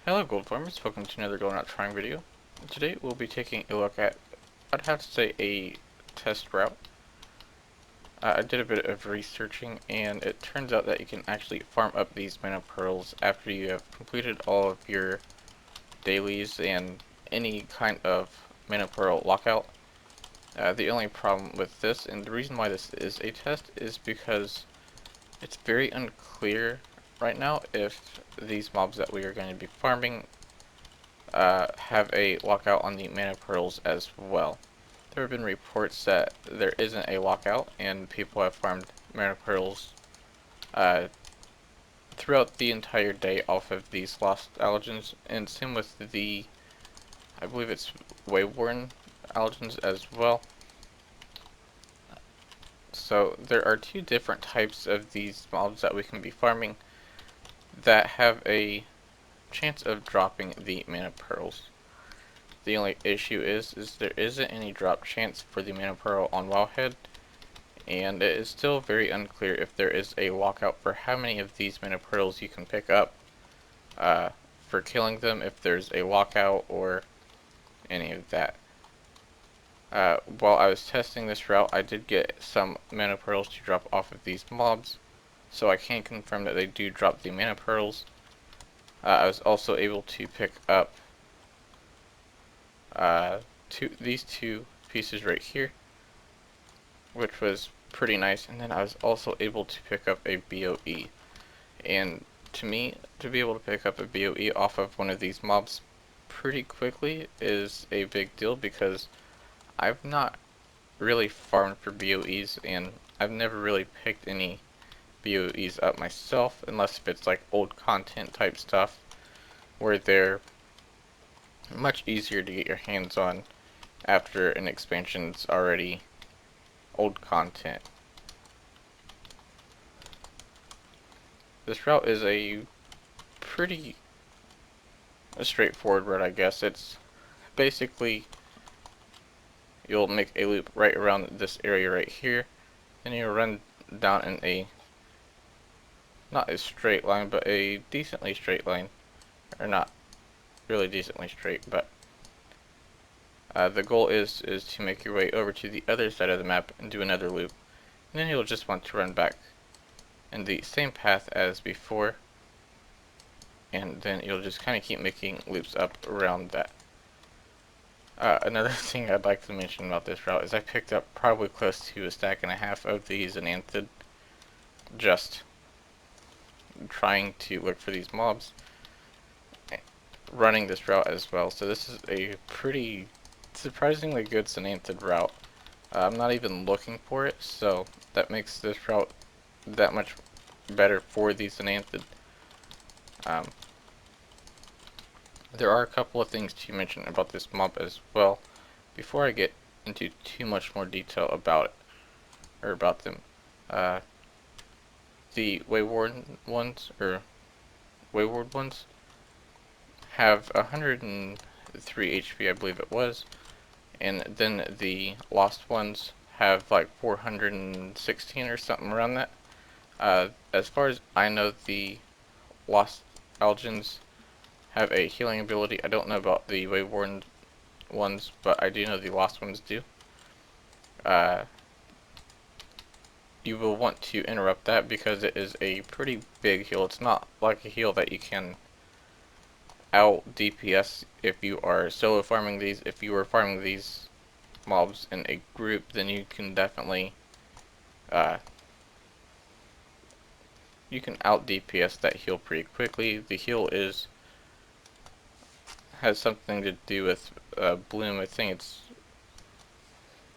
Hello Gold Farmers, welcome to another Going Out Trying video. Today we'll be taking a look at, I'd have to say, a test route. I did a bit of researching and it turns out that you can actually farm up these mana pearls after you have completed all of your dailies and any kind of mana pearl lockout. The only problem with this, and the reason why this is a test, is because it's very unclear right now if these mobs that we are going to be farming have a lockout on the mana pearls as well. There have been reports that there isn't a lockout and people have farmed mana pearls throughout the entire day off of these lost allergens, and same with the, I believe it's wayworn allergens as well. So there are two different types of these mobs that we can be farming that have a chance of dropping the mana pearls. The only issue is there isn't any drop chance for the mana pearl on Wowhead, and it is still very unclear if there is a lockout for how many of these mana pearls you can pick up for killing them, if there's a lockout or any of that. While I was testing this route, I did get some mana pearls to drop off of these mobs, so I can confirm that they do drop the mana pearls. I was also able to pick up these two pieces right here, which was pretty nice, and then I was also able to pick up a BOE. And to me, to be able to pick up a BOE off of one of these mobs pretty quickly is a big deal, because I've not really farmed for BOEs, and I've never really picked any BOEs up myself, unless if it's like old content type stuff, where they're much easier to get your hands on after an expansion's already old content. This route is a pretty straightforward route, I guess. It's basically, you'll make a loop right around this area right here, then you'll run down in a, not a straight line, but a decently straight line, or not really decently straight, but the goal is to make your way over to the other side of the map and do another loop, and then you'll just want to run back in the same path as before, and then you'll just kind of keep making loops up around that. Another thing I'd like to mention about this route is I picked up probably close to a stack and a half of these zin'athid just trying to look for these mobs, running this route as well. So this is a pretty surprisingly good zin'athid route. I'm not even looking for it, so that makes this route that much better for these zin'athid. There are a couple of things to mention about this mob as well before I get into too much more detail about it, or about them. The wayward ones have 103 HP, I believe it was, and then the lost ones have like 416 or something around that. As far as I know, the lost algens have a healing ability. I don't know about the wayworn ones, but I do know the lost ones do. You will want to interrupt that because it is a pretty big heal. It's not like a heal that you can out DPS if you are solo farming these. If you are farming these mobs in a group, then you can definitely you can out DPS that heal pretty quickly. The heal has something to do with bloom. I think it's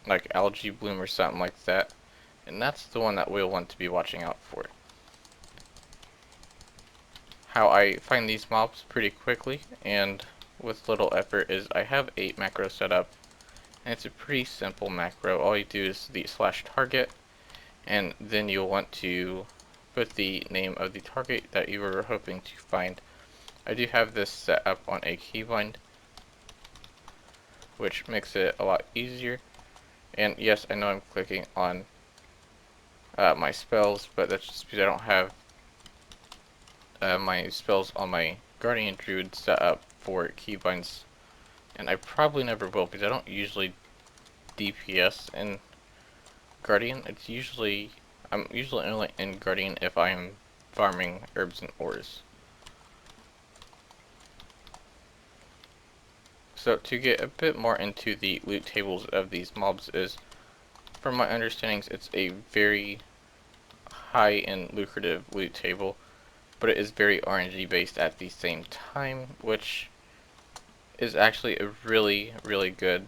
like algae bloom or something like that, and that's the one that we'll want to be watching out for. How I find these mobs pretty quickly and with little effort is I have a macro set up, and it's a pretty simple macro. All you do is the /target, and then you'll want to put the name of the target that you were hoping to find. I do have this set up on a keybind, which makes it a lot easier. And yes, I know I'm clicking on my spells, but that's just because I don't have my spells on my Guardian Druid set up for keybinds, and I probably never will because I don't usually DPS in Guardian. I'm usually only in Guardian if I am farming herbs and ores. So to get a bit more into the loot tables of these mobs is, from my understandings, it's a very high and lucrative loot table, but it is very RNG based at the same time, which is actually a really, really good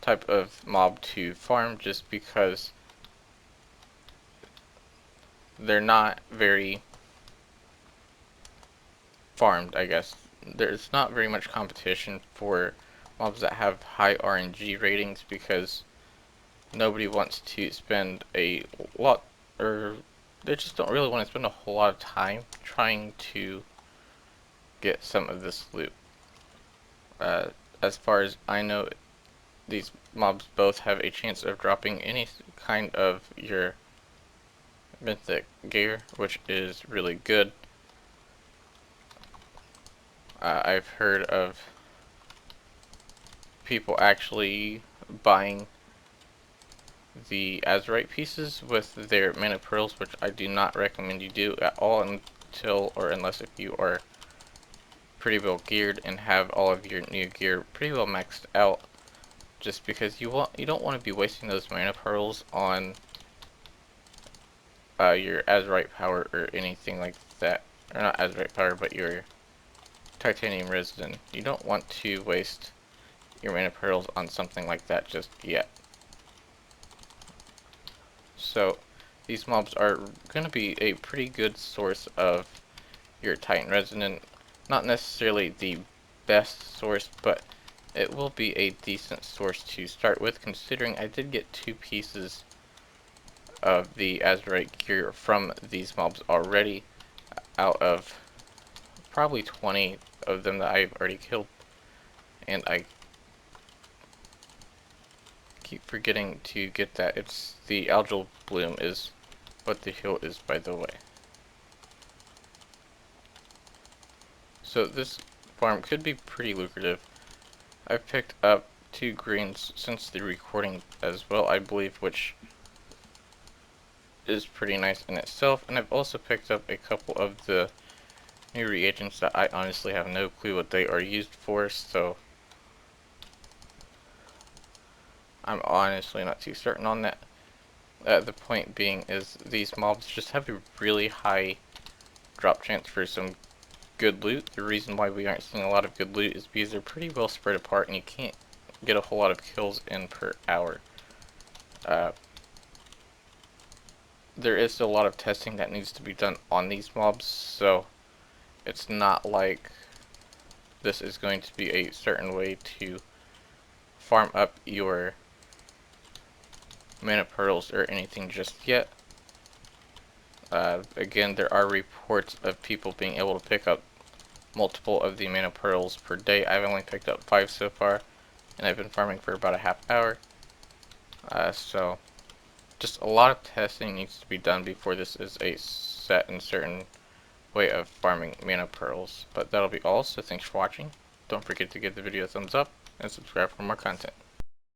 type of mob to farm just because they're not very farmed, I guess. There's not very much competition for mobs that have high RNG ratings because nobody wants to spend a lot, or they just don't really want to spend a whole lot of time trying to get some of this loot. As far as I know, these mobs both have a chance of dropping any kind of your mythic gear, which is really good. I've heard of people actually buying the Azurite pieces with their Manapearls, which I do not recommend you do at all until or unless if you are pretty well geared and have all of your new gear pretty well maxed out, just because you don't want to be wasting those Manapearls on your Azurite power or anything like that, or not Azurite power, but your titanium resin. You don't want to waste your Manapearls on something like that just yet. So these mobs are going to be a pretty good source of your Titan Resonant. Not necessarily the best source, but it will be a decent source to start with, considering I did get 2 pieces of the Azurite gear from these mobs already, out of probably 20 of them that I've already killed. And I keep forgetting to get that. It's the algal bloom is what the heal is, by the way. So this farm could be pretty lucrative. I've picked up 2 greens since the recording as well, I believe, which is pretty nice in itself. And I've also picked up a couple of the new reagents that I honestly have no clue what they are used for, so I'm honestly not too certain on that. The point being is these mobs just have a really high drop chance for some good loot. The reason why we aren't seeing a lot of good loot is because they're pretty well spread apart and you can't get a whole lot of kills in per hour. There is still a lot of testing that needs to be done on these mobs, so it's not like this is going to be a certain way to farm up your Manapearls or anything just yet. Again, there are reports of people being able to pick up multiple of the Manapearls per day. I've only picked up 5 so far, and I've been farming for about a half hour. So just a lot of testing needs to be done before this is a set and certain way of farming Manapearls. But that'll be all, so thanks for watching. Don't forget to give the video a thumbs up and subscribe for more content.